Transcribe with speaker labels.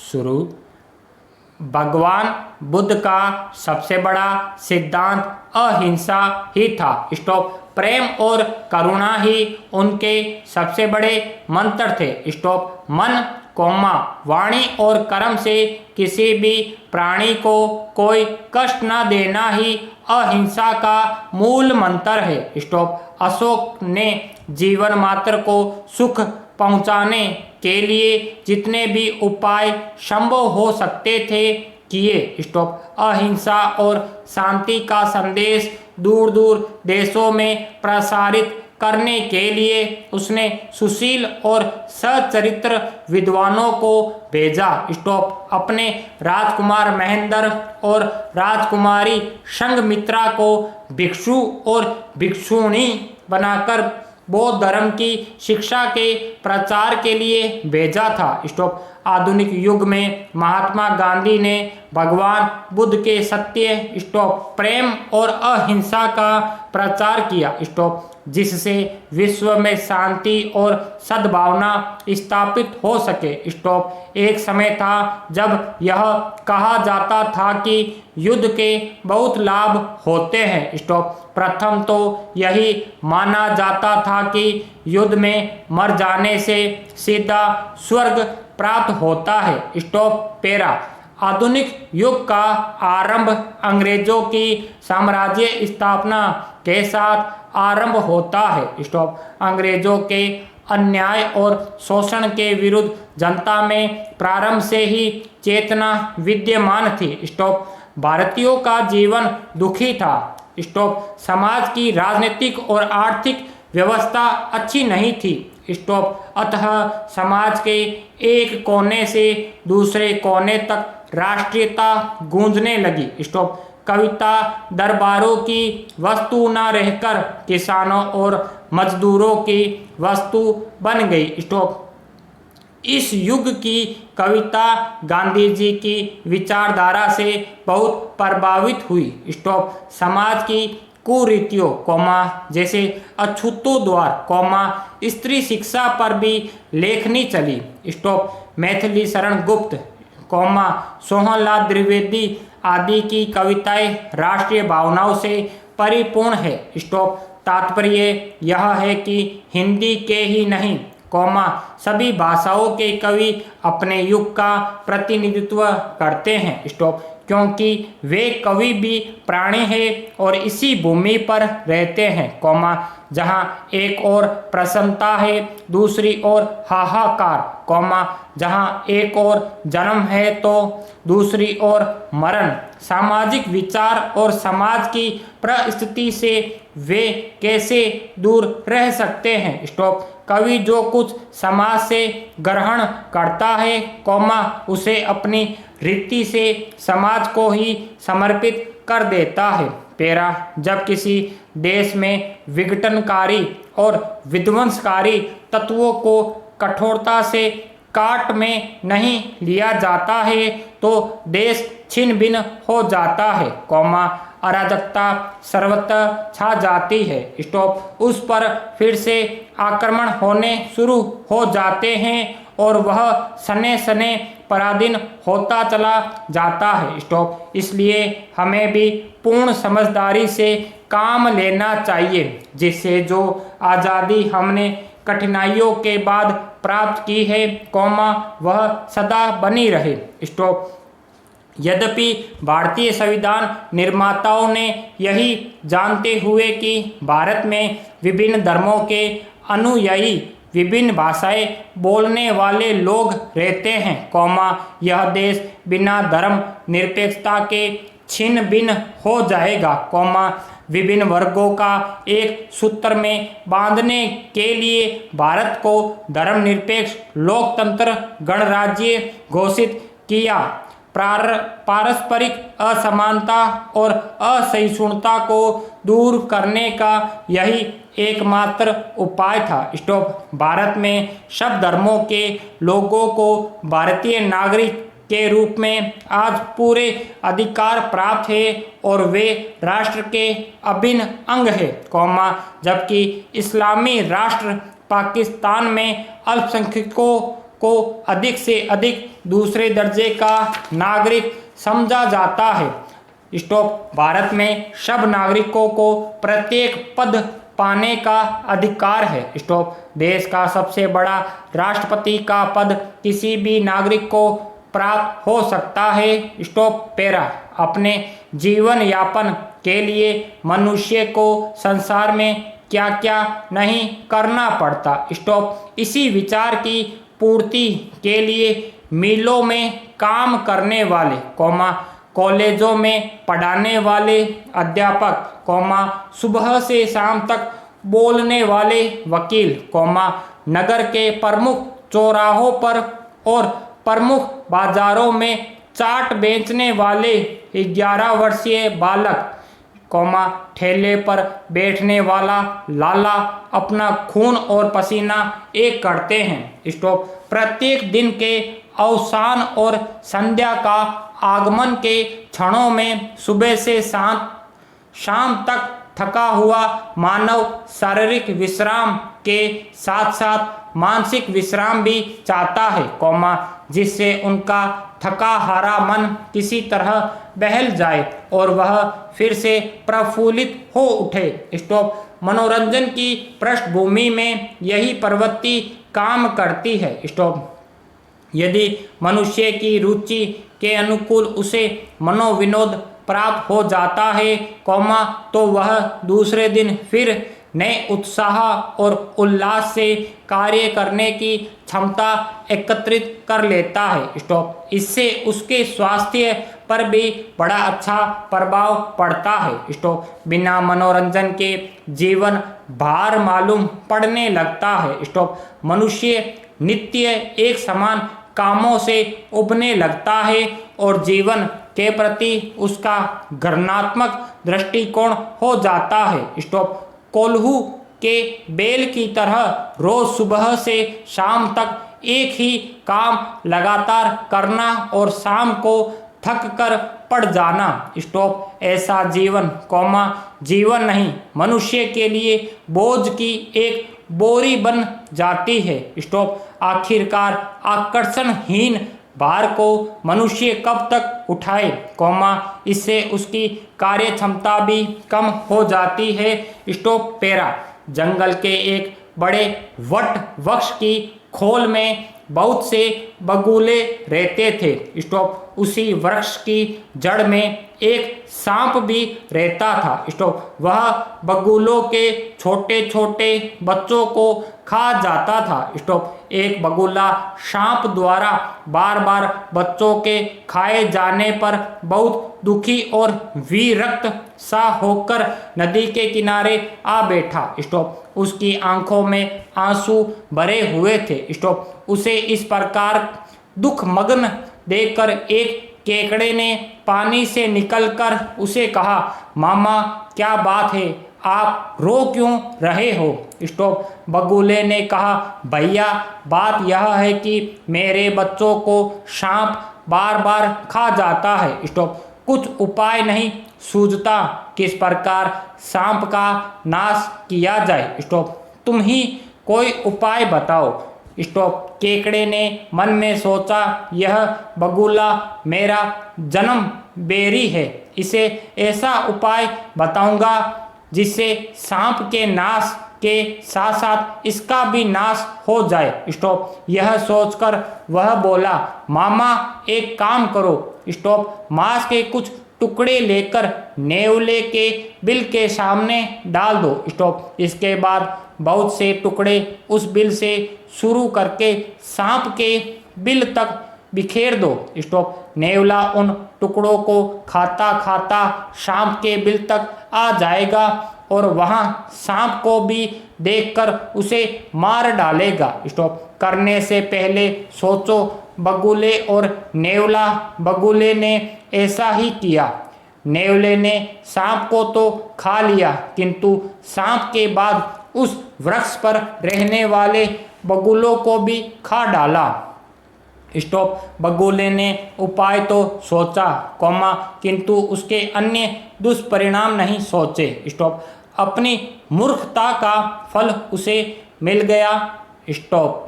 Speaker 1: शुरू। भगवान बुद्ध का सबसे बड़ा सिद्धांत अहिंसा ही था। स्टॉप। प्रेम और करुणा ही उनके सबसे बड़े मंत्र थे। स्टॉप। मन, वाणी और कर्म से किसी भी प्राणी को कोई कष्ट न देना ही अहिंसा का मूल मंत्र है। स्टॉप। अशोक ने जीवन मात्र को सुख पहुंचाने के लिए जितने भी उपाय संभव हो सकते थे किए। स्टॉप। अहिंसा और शांति का संदेश दूर दूर देशों में प्रसारित करने के लिए उसने सुशील और सच्चरित्र विद्वानों को भेजा। स्टॉप। अपने राजकुमार महेंद्र और राजकुमारी संघमित्रा को भिक्षु और भिक्षुणी बनाकर बौद्ध धर्म की शिक्षा के प्रचार के लिए भेजा था। स्टॉप। आधुनिक युग में महात्मा गांधी ने भगवान बुद्ध के सत्य, स्टॉप, प्रेम और अहिंसा का प्रचार किया। स्टॉप। जिससे विश्व में शांति और सद्भावना स्थापित हो सके। स्टॉप। एक समय था जब यह कहा जाता था कि युद्ध के बहुत लाभ होते हैं। स्टॉप। प्रथम तो यही माना जाता था कि युद्ध में मर जाने से सीधा स्वर्ग प्राप्त होता है। स्टॉप। पेरा। आधुनिक युग का आरंभ अंग्रेजों की साम्राज्य स्थापना के साथ आरंभ होता है। स्टॉप। अंग्रेजों के अन्याय और शोषण के विरुद्ध जनता में प्रारंभ से ही चेतना विद्यमान थी। स्टॉप। भारतीयों का जीवन दुखी था। स्टॉप। समाज की राजनीतिक और आर्थिक व्यवस्था अच्छी नहीं थी। स्टॉप। अतः समाज के एक कोने से दूसरे कोने तक राष्ट्रीयता गूंजने लगी। स्टॉप। कविता दरबारों की वस्तु न रहकर किसानों और मजदूरों की वस्तु बन गई। स्टॉप। इस युग की कविता गांधी जी की विचारधारा से बहुत प्रभावित हुई। स्टॉप। समाज की कुरीतियों, जैसे अछूतोद्वार, स्त्री शिक्षा पर भी लेखनी चली। स्टॉप। मैथिली शरण गुप्त, सोहनलाल द्विवेदी आदि की कविताएं राष्ट्रीय भावनाओं से परिपूर्ण है। स्टॉप। तात्पर्य यह है कि हिंदी के ही नहीं, सभी भाषाओं के कवि अपने युग का प्रतिनिधित्व करते हैं। स्टॉप। क्योंकि वे कवि भी प्राणी हैं और इसी भूमि पर रहते हैं, जहाँ एक ओर प्रसन्नता है, दूसरी ओर हाहाकार, जहाँ एक ओर जन्म है तो दूसरी ओर मरण। सामाजिक विचार और समाज की परिस्थिति से वे कैसे दूर रह सकते हैं। स्टॉप। कवि जो कुछ समाज से ग्रहण करता है, उसे अपनी रीति से समाज को ही समर्पित कर देता है। पेरा। जब किसी देश में विघटनकारी और विध्वंसकारी तत्वों को कठोरता से काट में नहीं लिया जाता है तो देश छिन्न भिन्न हो जाता है, अराजकता सर्वत्र छा जाती है। स्टॉप। उस पर फिर से आक्रमण होने शुरू हो जाते हैं और वह सने सने पराधीन होता चला जाता है। स्टॉप। इसलिए हमें भी पूर्ण समझदारी से काम लेना चाहिए, जिससे जो आज़ादी हमने कठिनाइयों के बाद प्राप्त की है, वह सदा बनी रहे। स्टॉप। यद्यपि भारतीय संविधान निर्माताओं ने यही जानते हुए कि भारत में विभिन्न धर्मों के अनुयायी, विभिन्न भाषाएं बोलने वाले लोग रहते हैं, यह देश बिना धर्म निरपेक्षता के छिन्न भिन्न हो जाएगा, विभिन्न वर्गों का एक सूत्र में बांधने के लिए भारत को धर्मनिरपेक्ष लोकतंत्र गणराज्य घोषित किया। पारस्परिक असमानता और असहिष्णुता को दूर करने का यही एकमात्र उपाय था। स्टॉप। भारत में सब धर्मों के लोगों को भारतीय नागरिक के रूप में आज पूरे अधिकार प्राप्त है और वे राष्ट्र के अभिन्न अंग है, जबकि इस्लामी राष्ट्र पाकिस्तान में अल्पसंख्यकों को अधिक से अधिक दूसरे दर्जे का नागरिक समझा जाता है। स्टॉप। भारत में सब नागरिकों को प्रत्येक पद पाने का अधिकार है। स्टॉप। देश का सबसे बड़ा राष्ट्रपति का पद किसी भी नागरिक को प्राप्त हो सकता है। स्टॉप। पैरा। अपने जीवन यापन के लिए मनुष्य को संसार में क्या क्या नहीं करना पड़ता। स्टॉप। इसी विचार की पूर्ति के लिए मिलों में काम करने वाले, कॉलेजों में पढ़ाने वाले अध्यापक, सुबह से शाम तक बोलने वाले वकील, नगर के प्रमुख चौराहों पर और प्रमुख बाजारों में चाट बेचने वाले 11 वर्षीय बालक, ठेले पर बैठने वाला लाला अपना खून और पसीना एक करते हैं। स्टॉप। प्रत्येक दिन के अवसान और संध्या का आगमन के क्षणों में सुबह से शाम तक थका हुआ मानव शारीरिक विश्राम के साथ साथ मानसिक विश्राम भी चाहता है, जिससे उनका थका हारा मन किसी तरह बहल जाए और वह फिर से प्रफुल्लित हो उठे। स्टॉप। मनोरंजन की पृष्ठभूमि में यही प्रवृत्ति काम करती है। स्टॉप। यदि मनुष्य की रुचि के अनुकूल उसे मनोविनोद प्राप्त हो जाता है, तो वह दूसरे दिन फिर नए उत्साह और उल्लास से कार्य करने की क्षमता एकत्रित कर लेता है। स्टॉप। इससे उसके स्वास्थ्य पर भी बड़ा अच्छा प्रभाव पड़ता है। स्टॉप। बिना मनोरंजन के जीवन भार मालूम पड़ने लगता है। स्टॉप। मनुष्य नित्य एक समान कामों से उबने लगता है और जीवन के प्रति उसका घृणात्मक दृष्टिकोण हो जाता है। स्टॉप। कोल्हू के बेल की तरह रोज सुबह से शाम तक एक ही काम लगातार करना और शाम को थक कर पड़ जाना। स्टॉप। ऐसा जीवन, जीवन नहीं, मनुष्य के लिए बोझ की एक बोरी बन जाती है। स्टॉप। आखिरकार आकर्षणहीन भार को मनुष्य कब तक उठाए, इससे उसकी कार्य क्षमता भी कम हो जाती है। स्टॉप। पैरा। जंगल के एक बड़े वट वृक्ष की खोल में बहुत से बगुले रहते थे। स्टॉप। उसी वृक्ष की जड़ में एक सांप भी रहता था। स्टॉप। वह बगुलों के छोटे छोटे बच्चों को खा जाता था। स्टॉप। एक बगुला सांप द्वारा बार बार बच्चों के खाए जाने पर बहुत दुखी और विरक्त सा होकर नदी के किनारे आ बैठा। स्टॉप। उसकी आंखों में आंसू भरे हुए थे। स्टॉप। उसे इस प्रकार दुखमग्न देखकर एक केकड़े ने पानी से निकलकर उसे कहा, मामा क्या बात है, आप रो क्यों रहे हो? स्टॉप। बगुले ने कहा, भैया बात यह है कि मेरे बच्चों को सांप बार बार खा जाता है। स्टॉप। कुछ उपाय नहीं सूझता किस प्रकार सांप का नाश किया जाए। स्टॉप। तुम ही कोई उपाय बताओ। स्टॉप। केकड़े ने मन में सोचा, यह बगुला मेरा जन्म बेरी है, इसे ऐसा उपाय बताऊंगा जिससे सांप के नाश के साथ साथ इसका भी नाश हो जाए। स्टॉप। यह सोचकर वह बोला, मामा एक काम करो। स्टॉप। मांस के कुछ टुकड़े लेकर नेवले के बिल के सामने डाल दो। स्टॉप। इसके बाद बहुत से टुकड़े उस बिल से शुरू करके सांप के बिल तक बिखेर दो। स्टॉप। नेवला उन टुकड़ों को खाता खाता सांप के बिल तक आ जाएगा और वहां सांप को भी देखकर उसे मार डालेगा। स्टॉप। करने से पहले सोचो। बगुले और नेवला। बगुले ने ऐसा ही किया। नेवले ने सांप को तो खा लिया, किंतु सांप के बाद उस वृक्ष पर रहने वाले बगुलों को भी खा डाला। स्टॉप। बगुले ने उपाय तो सोचा, किंतु उसके अन्य दुष्परिणाम नहीं सोचे। स्टॉप। अपनी मूर्खता का फल उसे मिल गया। स्टॉप।